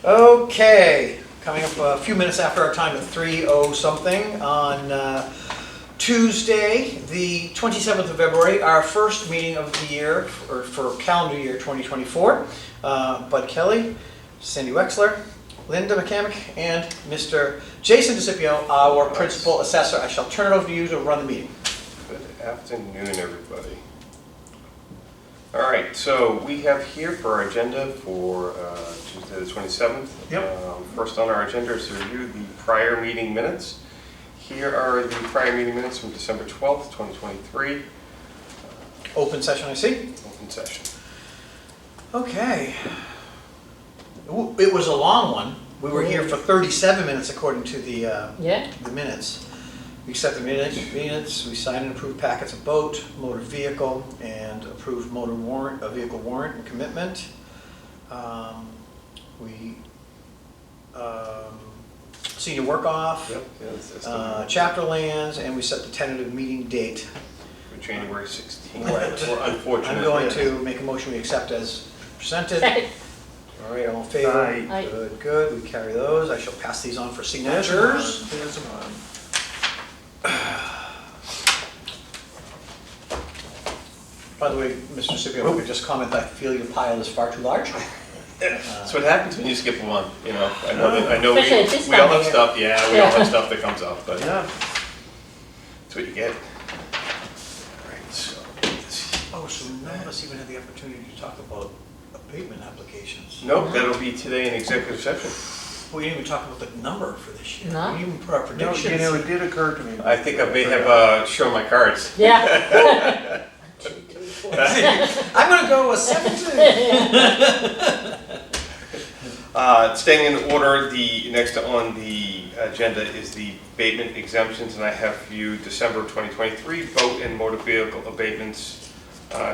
Okay, coming up a few minutes after our time at 3:00 something on Tuesday, the 27th of February, our first meeting of the year, or for calendar year 2024. Bud Kelly, Cindy Wexler, Linda McCamick, and Mr. Jason DeCipio, our principal assessor. I shall turn it over to you to run the meeting. Good afternoon, everybody. All right, so we have here for our agenda for Tuesday the 27th. Yep. First on our agenda is to review the prior meeting minutes. Here are the prior meeting minutes from December 12th, 2023. Open session, I see. Open session. Okay. It was a long one. We were here for 37 minutes according to the minutes. We accept the minutes, we sign and approve packets of boat, motor vehicle, and approve motor warrant, vehicle warrant and commitment. Senior work off, Yep. chapter lands, and we set the tentative meeting date. For January 16th. Right. Unfortunately. I'm going to make a motion we accept as presented. All right, all in favor? Aye. Good, good. We carry those. I shall pass these on for signatures. There's one. By the way, Mr. Scipio, I could just comment, I feel your pile is far too large. That's what happens when you skip one, you know. I know Especially at this we all time have of year. stuff, we all have stuff that comes up, but Yeah. that's what you get. All right, so Oh, so none of us even had the opportunity to talk about abatement applications. nope, that'll be today in executive session. We didn't even talk about the number for this year. No. We didn't even put our No, predictions. you know, it did occur to me. I think I may have shown my cards. Yeah. I'm gonna go with 17. Staying in order, the next on the agenda is the abatement exemptions, and I have for you December of 2023 boat and motor vehicle abatements,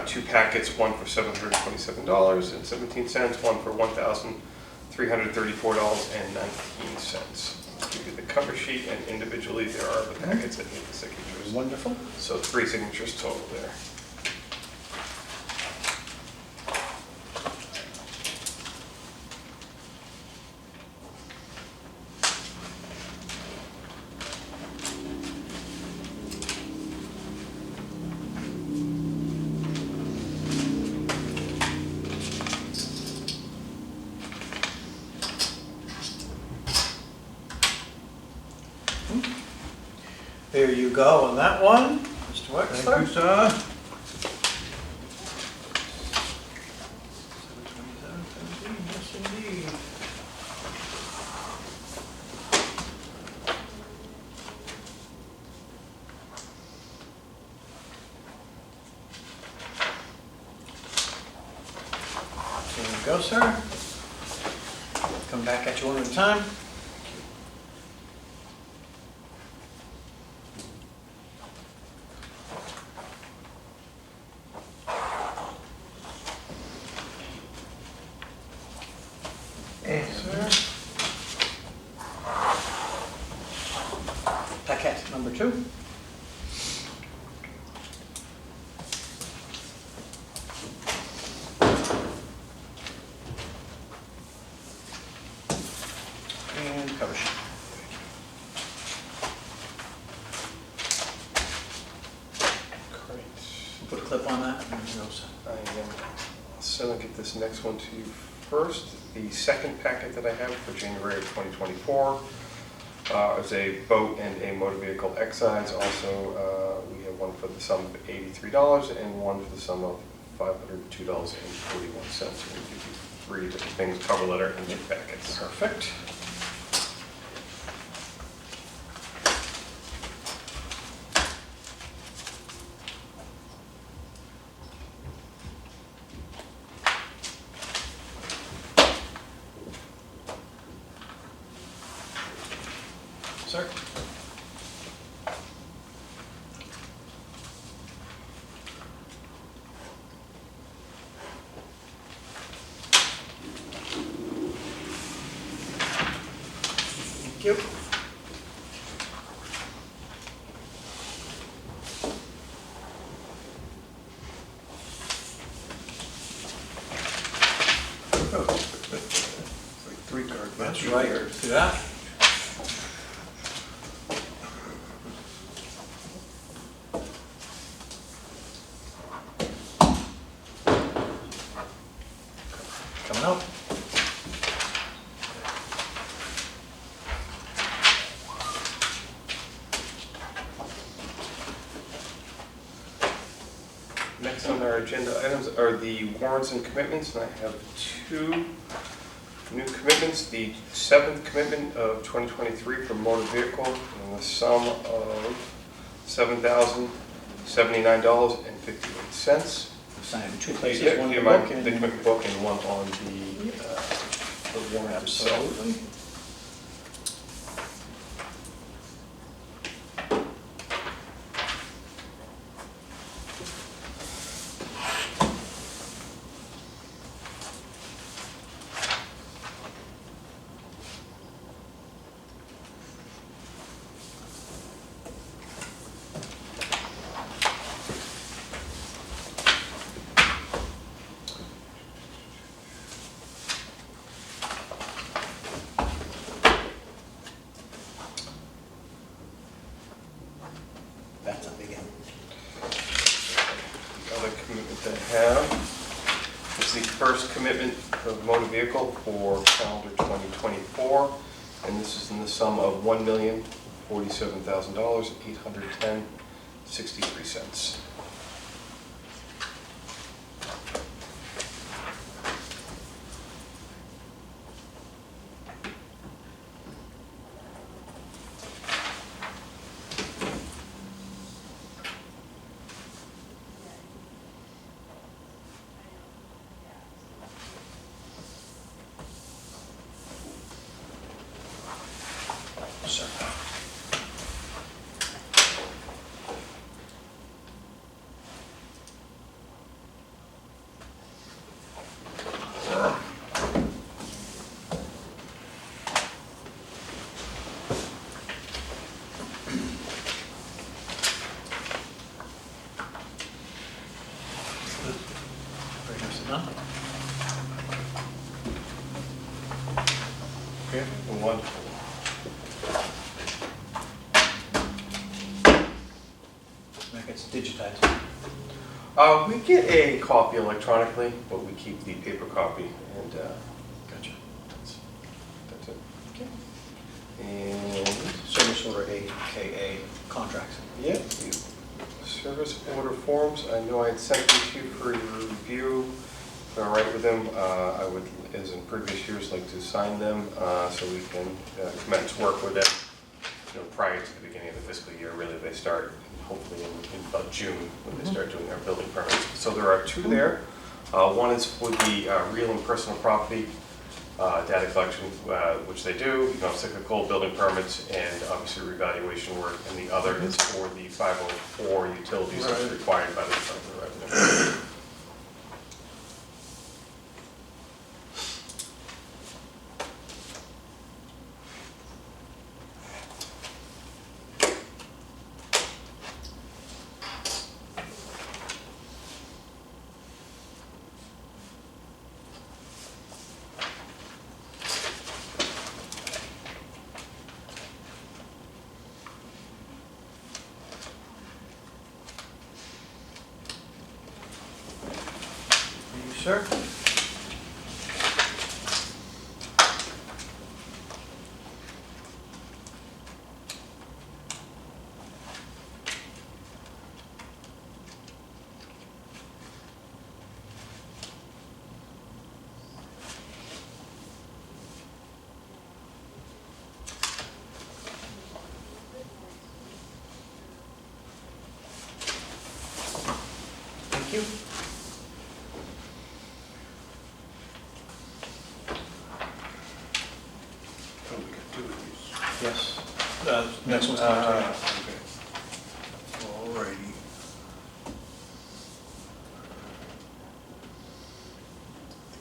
2 packets, one for $727.17, one for $1,334.19. I'll give you the cover sheet, and individually there are the packets that need the signatures. Wonderful. So 3 signatures total there. There you go on that one, Mr. Thank you, Wexler. sir. 727, yes indeed. There you go, sir. Come back at you one at a time. Sir. Packet number 2. And cover sheet. Great. Put a clip on that and there you go, sir. So I'll get this next one to you first. The second packet that I have for January of 2024 is a boat and a motor vehicle excise. Also, we have one for the sum of $83 and one for the sum of $502.41. We'll give you 3 different things, cover letter and 2 packets. Perfect. Sir? Thank you. It's like 3 cards. That's right, do that. Coming up. Next on our agenda items are the warrants and commitments, and I have two new commitments. The seventh commitment of 2023 for motor vehicle in the sum of $7,079.58. Sign in two Do places, you one in the mind book and the commitment book and one on the warrant itself? absolutely. That's a big one. The other commitment that I have is the first commitment of motor vehicle for calendar 2024, and this is in the sum of $1,047,810.63. Sir. Very nice, huh? Okay, wonderful. That gets digitized. We get a copy electronically, but we keep the paper copy, and Gotcha. that's it. Okay. And Service order AKA contracts. yeah, the service order forms, I know I had sent them to you for your review. If you're all right with them, I would, as in previous years, like to sign them so we can commence work with them. You know, prior to the beginning of the fiscal year, really, they start hopefully in about June when they start doing their building permits. So there are two there. One is for the real and personal property data collection, which they do, you know, cyclical building permits and obviously revaluation work. And the other is for the 504 utilities that's required by the Department of Revenue. You, sir? Thank you. Oh, we got two of these. Yes. Next one's coming to you. Okay. Alrighty.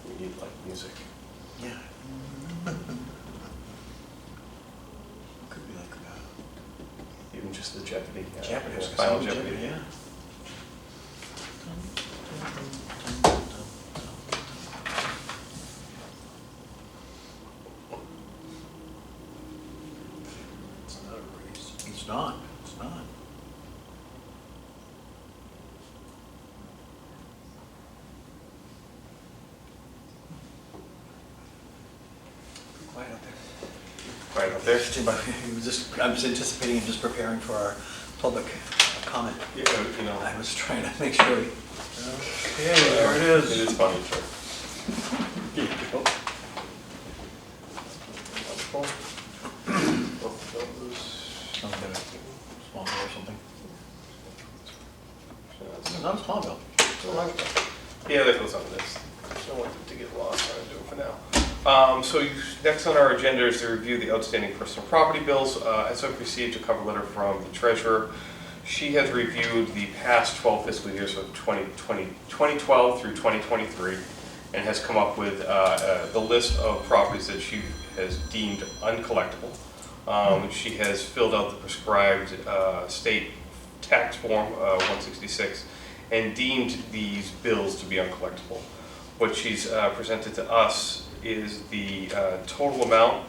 We need like music. Yeah. Could be like Even just the Jeopardy. Jeopardy. Yeah, Final Jeopardy. Yeah. right up there. I was anticipating and just preparing for our public comment. Yeah, you know. I was trying to make sure. Okay, there it is. It is funny, sure. Here you go. Wonderful. Both those. I'll get a small bill or something. Not a small bill. Yeah, that goes on this. I don't want it to get lost, I'll do it for now. Next on our agenda is to review the outstanding personal property bills. As I've received a cover letter from the treasurer, she has reviewed the past 12 fiscal years of 2012 through 2023 and has come up with the list of properties that she has deemed uncollectible. She has filled out the prescribed state tax form 166 and deemed these bills to be uncollectible. What she's presented to us is the total amount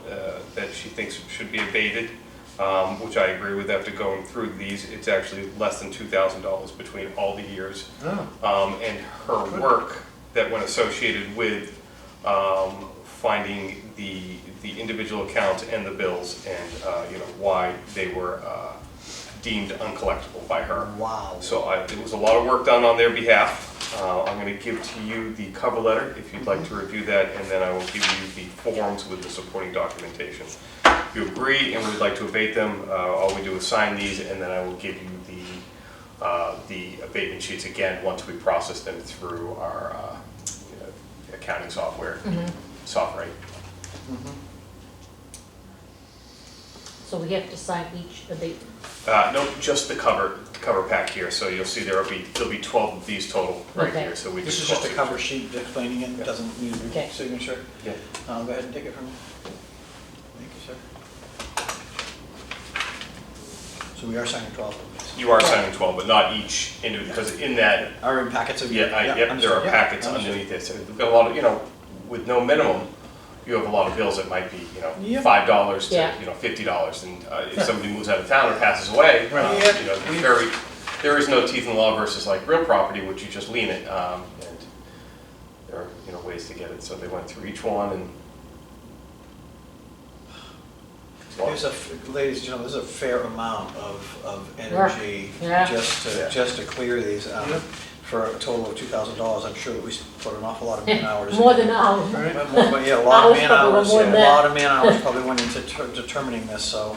that she thinks should be abated, which I agree with. After going through these, it's actually less than $2,000 between all the years. And her work that went associated with finding the individual accounts and the bills and why they were deemed uncollectible by her. Wow. So it was a lot of work done on their behalf. I'm going to give to you the cover letter if you'd like to review that, and then I will give you the forms with the supporting documentation. If you agree and would like to abate them, all we do is sign these, and then I will give you the abatement sheets again once we process them through our accounting software. Software. So we have to sign each abatement. No, just the cover pack here. So you'll see there'll be 12 of these total right Okay. here. So we This do is just a 12. cover sheet explaining it, Yeah. doesn't need a Okay. signature. Yeah. Go ahead and take it from me. Thank you, sir. So we are signing 12 of these. You are signing 12, but not each individual, because in that, Are in packets of. yep, there are understood. Yeah, packets understood. underneath this. We've got a lot of, with no minimum, you have a lot of bills that might be, Yep. $5 to, Yeah. $50. And if somebody moves out of town or passes away, Right. Yep. there is no teeth in the law versus like real property, which you just lien it. And there are, ways to get it. So they went through each one and. Ladies and gentlemen, there's a fair amount of energy Yeah. just to clear these. For a total of $2,000, I'm sure that we put an awful lot of man hours. More than ours. Yeah, a lot of Hours man probably hours, more yeah, than a that. lot of man hours probably went into determining this, so.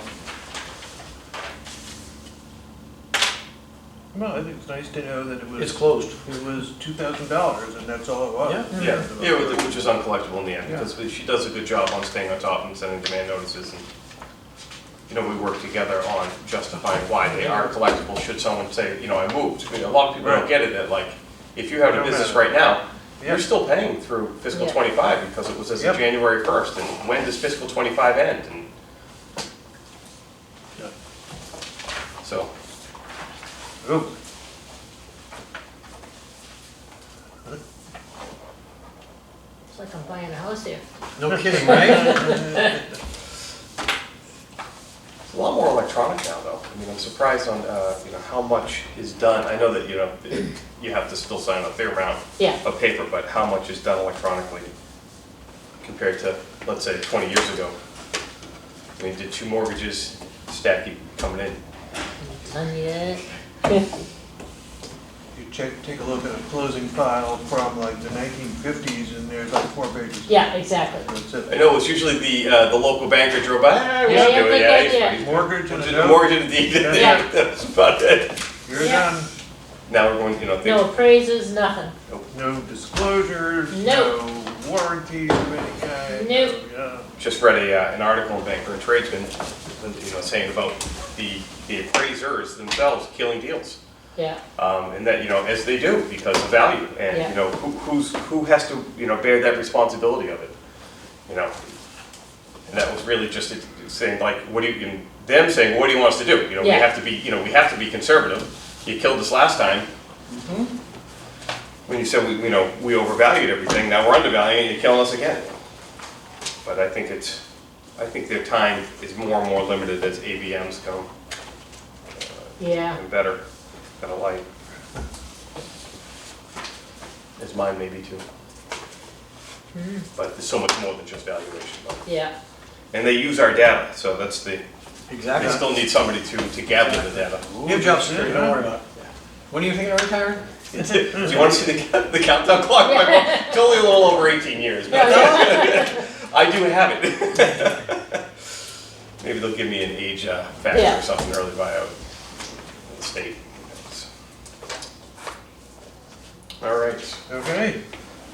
Well, I think it's nice to know that It's closed. it was $2,000 and that's all it was. Yeah. Yeah, which is uncollectible in the end, Yeah. because she does a good job on staying on top and sending demand notices, and, we work together on justifying why they are collectible, should someone say, I moved. A lot of people don't Right. get it, that like, if you have a Don't business matter. right now, Yeah. you're still paying through fiscal Yeah. 25, because it was as of Yep. January 1st, and when does fiscal 25 end? And Yeah. so, Oh, It's like I'm buying a house here. No kidding, right? it's a lot more electronic now, though. I'm surprised on, how much is done. I know that, you have to still sign a fair amount Yeah. of paper, but how much is done electronically compared to, let's say, 20 years ago? I mean, did 2 mortgages stack keep coming in? Done yet? you take a look at a closing file from like the 1950s and there's like 4 pages. Yeah, exactly. That's it. I know it's usually the local banker drove by, we Yeah, should yeah, do it, good yeah. idea. he's- Mortgage and a The note, mortgage and the deed, Yeah. that's about it. you're Yeah. done. Now we're going, things. No appraisers, nothing. No disclosures, Nope. no warranties of any kind. Nope. Yeah. Just read an article in Banker and Tradesman, saying about the appraisers themselves killing deals. Yeah, And that, as they do, because of value, and, Yeah. who has to, bear that responsibility of it, And that was really just saying, like, them saying, what do you want us to do? We Yeah. have to be conservative. You killed us last time. When you said, we overvalued everything, now we're undervaluing it, you're killing us again. But I think their time is more and more limited as AVMs come. yeah. And better light. As mine may be too. But there's so much more than just valuation. Though. Yeah. And they use our data, so that's they Exactly. still need somebody to gather the data. You have job security, don't worry about it. When are you thinking of retiring? Do you want to see the countdown clock? It's only a little over 18 years, but I do have it. Maybe they'll give me an age factor Yeah. or something, early buyout. The state. All right, Okay,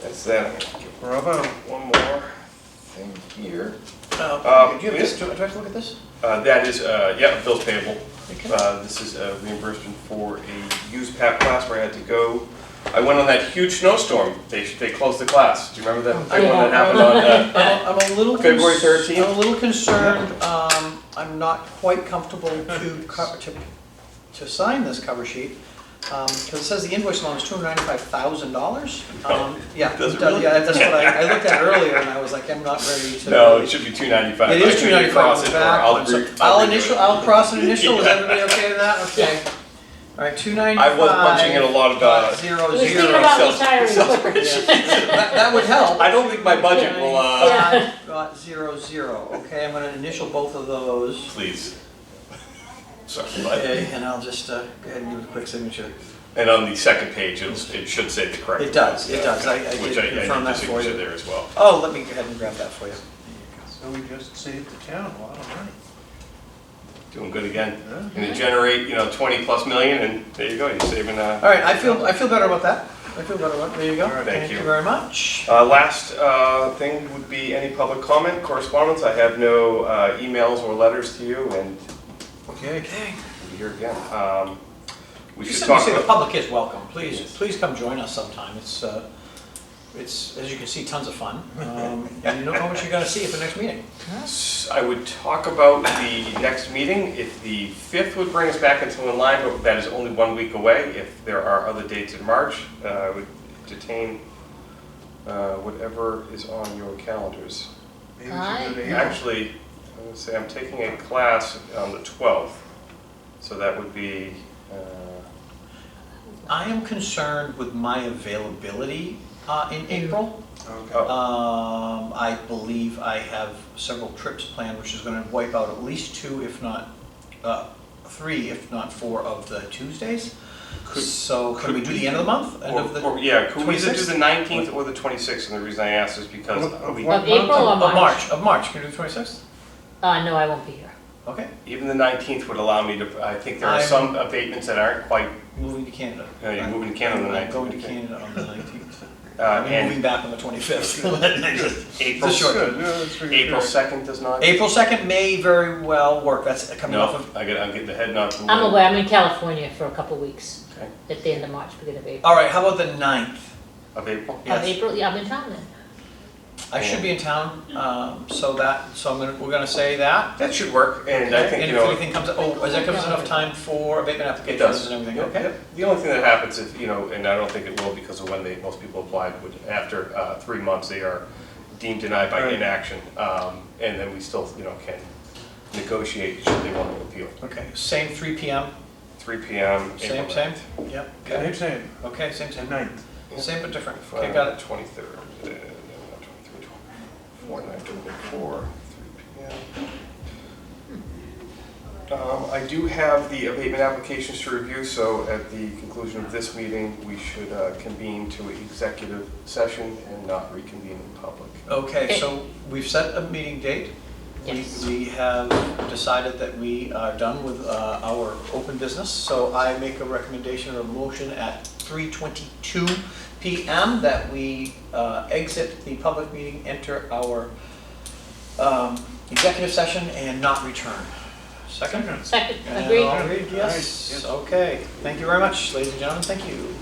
that's that. bravo. One more thing here. Do you have this? Do I have to look at this? That is, yeah, bills payable. Okay. This is a reimbursement for a used PAP class where I had to go. I went on that huge snowstorm. They closed the class. Do you remember that big one that happened on? I'm a little. February 13th? I'm a little concerned. I'm not quite comfortable to sign this cover sheet. Because it says the invoice amount is $295,000. Yeah, Does it does- really? yeah, that's what I looked at earlier, and I was like, I'm not ready to. No, it should be 295. It is I can either 295 cross on the it or back I'll one, so re- I'll redo initial, it. I'll cross an initial, is Yeah. everybody okay with that? Okay. All right, 295. I was punching in a lot of, Zero, We were zero. thinking about self- retiring self- quicker. That would help. I don't think my budget will, Yeah. Got 00, okay, I'm gonna initial both of those. please. Sorry, but, Okay, and I'll just go ahead and give it a quick signature. and on the second page, it should say the correct. It does, it amount. does. I Which did I confirm need that the for signature you. there as well. Oh, let me go ahead and grab that for you. So we just saved the town a lot of money. Doing good again. Yeah. Gonna generate, 20+ million, and there you go, you're saving, All right, I feel better about that. I feel better about, there you go. All right, thank you. very much. Last thing would be any public comment, correspondence. I have no emails or letters to you, and Okay. Okay. we'll be here again. We Just should simply talk say the about, public is welcome. Please, Yes. please come join us sometime. It's, as you can see, tons of fun. And you don't know what you're gonna see at the next meeting. I would talk about the next meeting. If the 5th would bring us back into line, but that is only 1 week away. If there are other dates in March, I would entertain whatever is on your calendars. Maybe we should go to April. Actually, I'm going to say I'm taking a class on the 12th, so that would be, I am concerned with my availability in April. Okay. I believe I have several trips planned, which is gonna wipe out at least 2, if not 3, if not 4 of the Tuesdays. So can we do the end of the month? End of the yeah, could we either do 26th? the 19th or the 26th? And the reason I asked is because Of we, what Of April month? or Of March, of March. Can we do the 26th? No, I won't be here. Okay. even the 19th would allow me to, I think there are I'm- some abatements that aren't quite, Moving to Canada. you're moving to Canada on the I'm 19th. going to Canada on the 19th. I'm And moving back on the 25th. April, It's a short- Good, yeah, that's pretty April good. 2nd does not? April 2nd may very well work. That's coming off No, of. I'm getting the head nod from I'm Lynn. away, I'm in California for a couple weeks, Okay. at the end of March, beginning of April. All right, how about the 9th? Of April? Yes. Of April, yeah, I'm in town then. I should be in town, we're gonna say that. That should work, and I Okay, think, and if anything comes, is that gives us enough time for abatement it applications does. and everything? Yep, Okay. yep. The only thing that happens if, and I don't think it will because of when most people applied, would after 3 months, they are deemed denied by Right. inaction. And then we still, can negotiate should they want to appeal. Okay, same 3 PM, 3 PM. same, April same? 9th. Yep, Same, okay, same, okay, same, the same. 9th. Same but different. Okay, got it. 23rd, no, not 23rd, 24, 9/24, 3 PM. I do have the abatement applications to review, so at the conclusion of this meeting, we should convene to executive session and not reconvene in public. Okay, so we've set a meeting date. Yes. We have decided that we are done with our open business, so I make a recommendation or a motion at 3:22 PM that we exit the public meeting, enter our executive session and not return. Second? Second, And agreed. all agreed, yes. Yes. Okay, thank you very much, ladies and gentlemen, thank you.